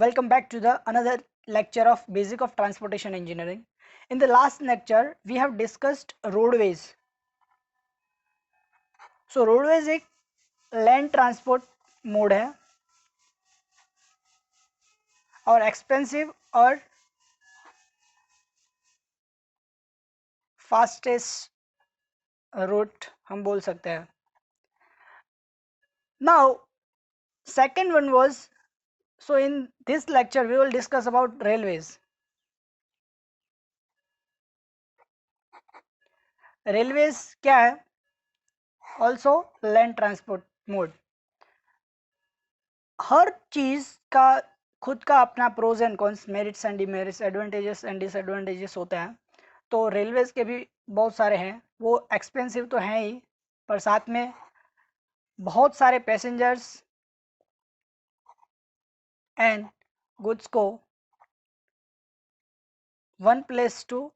Welcome back to the another lecture of Basic of Transportation Engineering. In the last lecture we have discussed roadways. So roadways एक land transport mode है और expensive और fastest route हम बोल सकते हैं. Now second one was, so in this lecture we will discuss about railways. Railways क्या है? Also land transport mode. हर चीज का खुद का अपना pros and cons, merits and demerits, advantages and disadvantages होते हैं. तो रेलवेज के भी बहुत सारे हैं. वो एक्सपेंसिव तो हैं ही, पर साथ में बहुत सारे पैसेंजर्स एंड गुड्स को one place to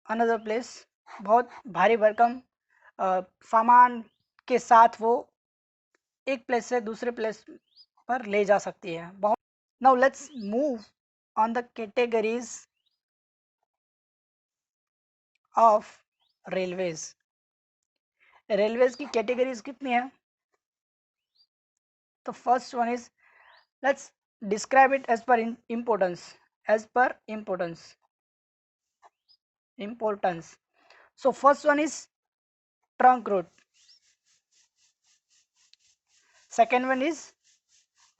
another place बहुत भारी भरकम सामान के साथ वो एक प्लेस से दूसरे प्लेस पर ले जा सकती है. बहुत. Now let's move on the categories of railways. Railways की कैटेगरीज कितनी है? तो first one is, let's describe it as per importance. As per importance. So first one is trunk route. Second one is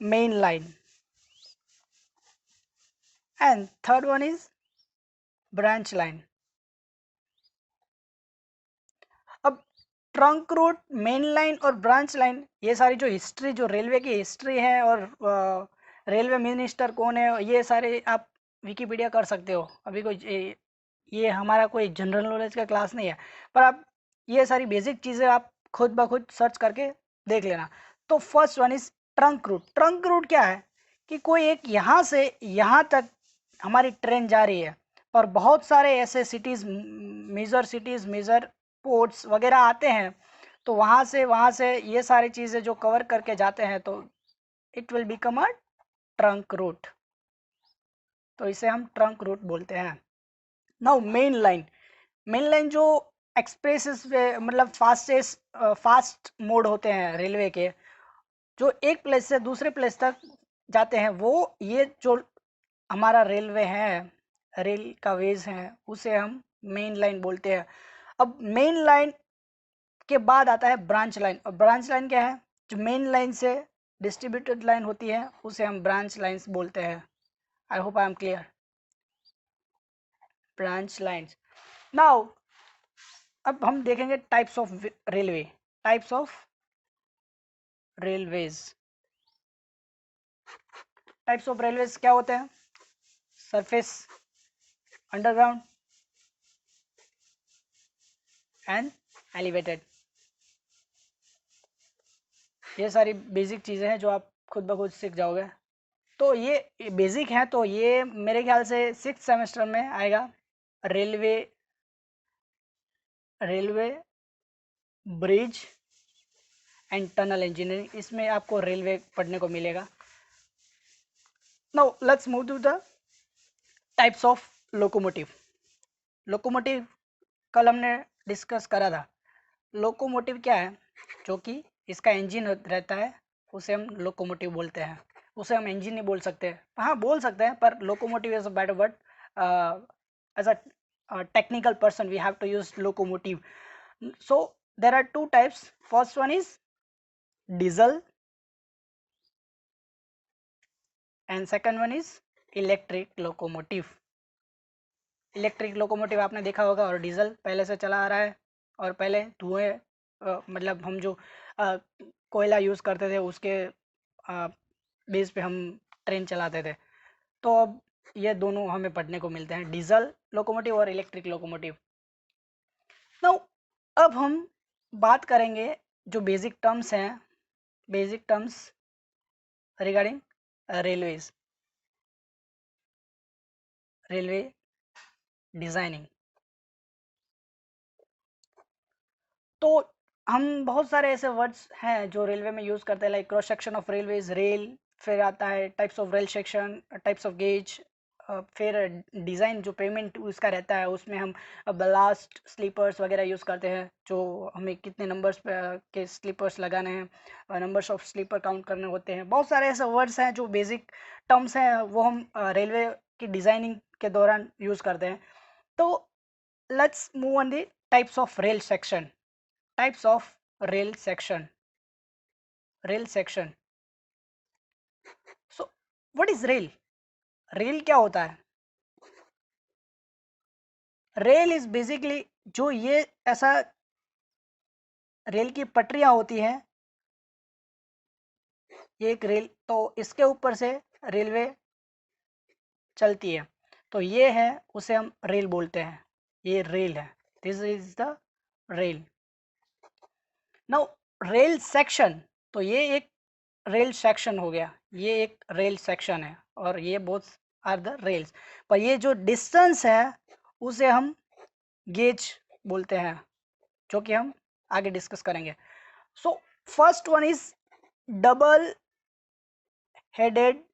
main line and third one is branch line. अब trunk route, main line और branch line, ये सारी जो history, जो railway की history है और railway minister कौन है, ये सारे आप विकिपीडिया कर सकते हो. अभी कोई ये हमारा कोई जनरल नॉलेज का क्लास नहीं है, पर आप ये सारी बेसिक चीज़ें आप खुद ब खुद सर्च करके देख लेना. तो first one is trunk route. Trunk route क्या है कि कोई एक यहाँ से यहाँ तक हमारी ट्रेन जा रही है और बहुत सारे ऐसे सिटीज़, मेजर पोर्ट्स वगैरह आते हैं, तो वहाँ से ये सारी चीज़ें जो कवर करके जाते हैं, तो it will become a trunk route. तो इसे हम ट्रंक रूट बोलते हैं. नाउ मेन लाइन जो एक्सप्रेस मतलब फास्ट मोड होते हैं रेलवे के, जो एक प्लेस से दूसरे प्लेस तक जाते हैं, वो ये जो हमारा रेलवे है, रेल का वेज है, उसे हम मेन लाइन बोलते हैं. अब मेन लाइन के बाद आता है ब्रांच लाइन. और ब्रांच लाइन क्या है? जो मेन लाइन से डिस्ट्रीब्यूटेड लाइन होती है, उसे हम ब्रांच लाइन्स बोलते हैं. I hope I am clear. Branch lines. Now अब हम देखेंगे types of railway. Types of railways. Types of railways क्या होते हैं? Surface, underground and elevated. ये सारी बेसिक चीज़ें हैं जो आप खुद ब खुद सीख जाओगे. तो ये बेसिक है, तो ये मेरे ख्याल से 6th सेमेस्टर में आएगा. Railway bridge and tunnel engineering, इसमें आपको रेलवे पढ़ने को मिलेगा. Now let's move to the types of locomotive. Locomotive कल हमने डिस्कस करा था. लोकोमोटिव क्या है? जो कि इसका इंजन रहता है, उसे हम लोकोमोटिव बोलते हैं. उसे हम इंजन नहीं बोल सकते. हाँ, बोल सकते हैं, पर locomotive is a better word. As a technical person we have to use locomotive. So there are two types. First one is diesel and second one is electric locomotive. Electric locomotive आपने देखा होगा, और diesel पहले से चला आ रहा है, और पहले धुएं मतलब हम जो कोयला यूज़ करते थे, उसके बेस पे हम ट्रेन चलाते थे. तो अब ये दोनों हमें पढ़ने को मिलते हैं, डीजल लोकोमोटिव और इलेक्ट्रिक लोकोमोटिव. नाउ अब हम बात करेंगे जो बेसिक टर्म्स हैं, basic terms regarding railways, railway designing. तो हम बहुत सारे ऐसे वर्ड्स हैं जो रेलवे में यूज़ करते हैं, like cross section of railways, rail, फिर आता है types of rail section, types of gauge, फिर डिज़ाइन जो पेमेंट उसका रहता है उसमें हम ब्लास्ट स्लीपर्स वगैरह यूज़ करते हैं, जो हमें कितने नंबर्स के स्लीपर्स लगाने हैं, नंबर्स ऑफ स्लीपर काउंट करने होते हैं। बहुत सारे ऐसे वर्ड्स हैं जो बेसिक टर्म्स हैं, वो हम रेलवे की डिज़ाइनिंग के दौरान यूज़ करते हैं। तो let's move on the types of rail section. Types of rail section, rail section. So what is rail? Rail क्या होता है? रेल इज बेसिकली जो ये ऐसा रेल की पटरियां होती हैं, ये एक रेल, तो इसके ऊपर से रेलवे चलती है, तो ये है, उसे हम रेल बोलते हैं, ये रेल है, this is the rail. Now rail section, तो ये एक रेल सेक्शन हो गया, ये एक रेल सेक्शन है, और ये बोथ आर द रेल्स। पर ये जो डिस्टेंस है उसे हम गेज बोलते हैं, जो कि हम आगे डिस्कस करेंगे। सो first one is double headed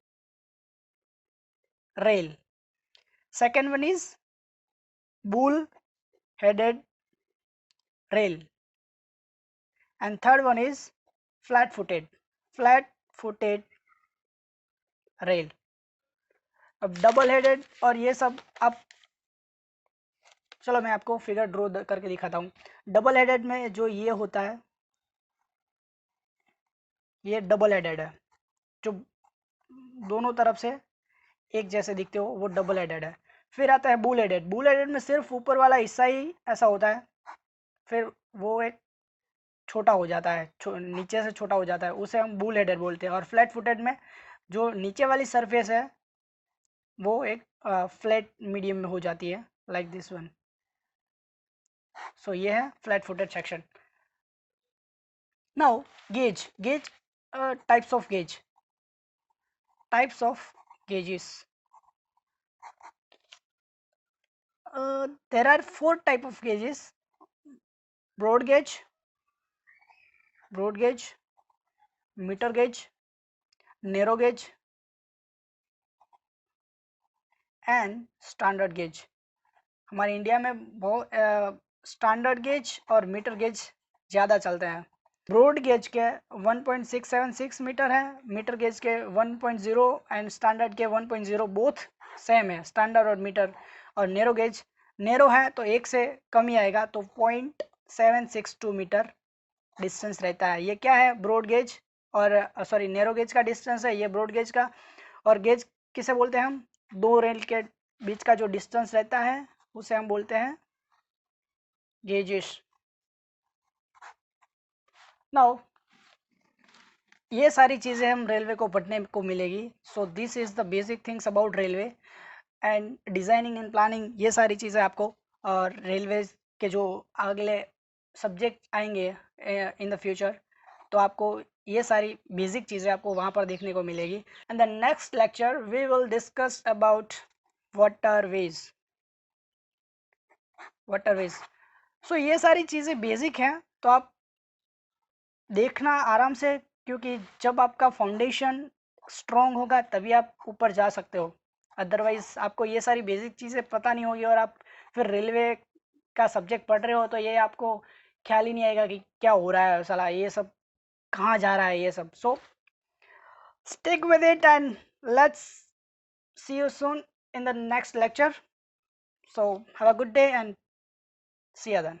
rail, second one is bull headed rail, and third one is flat footed rail। अब डबल हेडेड और ये सब, अब चलो मैं आपको फिगर ड्रॉ करके दिखाता हूँ। डबल हेडेड में जो ये होता है, ये डबल हेडेड है, जो दोनों तरफ से एक जैसे दिखते हो, वो डबल हेडेड है। फिर आता है बुल हेडेड। बुल हेडेड में सिर्फ ऊपर वाला हिस्सा ही ऐसा होता है, फिर वो एक छोटा हो जाता है, नीचे से छोटा हो जाता है, उसे हम बुल हेडेड बोलते हैं। और फ्लैट फुटेड में जो नीचे वाली सरफेस है वो एक फ्लैट मीडियम में हो जाती है, लाइक दिस वन। सो ये है flat footed section. Now gauge, types of gauge, types of gauges. There are 4 type of gauges: broad gauge, metre gauge, narrow gauge and standard gauge. हमारे India में बहुत standard gauge और metre gauge ज़्यादा चलते हैं। Broad gauge के 1.676 metre है, metre gauge के 1.0 एंड स्टैंडर्ड के 1.0, बोथ सेम है, स्टैंडर्ड और मीटर। और नैरो गेज, नैरो है तो एक से कम ही आएगा, तो 0.762 मीटर डिस्टेंस रहता है। ये क्या है? ब्रॉड गेज और सॉरी नैरो गेज का डिस्टेंस है, ये ब्रॉड गेज का। और गेज किसे बोलते हैं हम? दो रेल के बीच का जो डिस्टेंस रहता है उसे हम बोलते हैं गेजेस। नाउ ये सारी चीज़ें हम रेलवे को पढ़ने को मिलेगी। So this is the basic things about railway and designing and planning. ये सारी चीज़ें आपको और रेलवे के जो अगले सब्जेक्ट आएंगे इन द फ्यूचर, तो आपको ये सारी बेसिक चीज़ें आपको वहाँ पर देखने को मिलेगी। And the next lecture we will discuss about waterways. So ये सारी चीज़ें बेसिक हैं, तो आप देखना आराम से, क्योंकि जब आपका फाउंडेशन स्ट्रॉन्ग होगा तभी आप ऊपर जा सकते हो। अदरवाइज आपको ये सारी बेसिक चीज़ें पता नहीं होगी और आप फिर रेलवे का सब्जेक्ट पढ़ रहे हो तो ये आपको ख्याल ही नहीं आएगा कि क्या हो रहा है, साला ये सब कहाँ जा रहा है ये सब। सो stick with it and let's see you soon in the next lecture. So have a good day and see you then.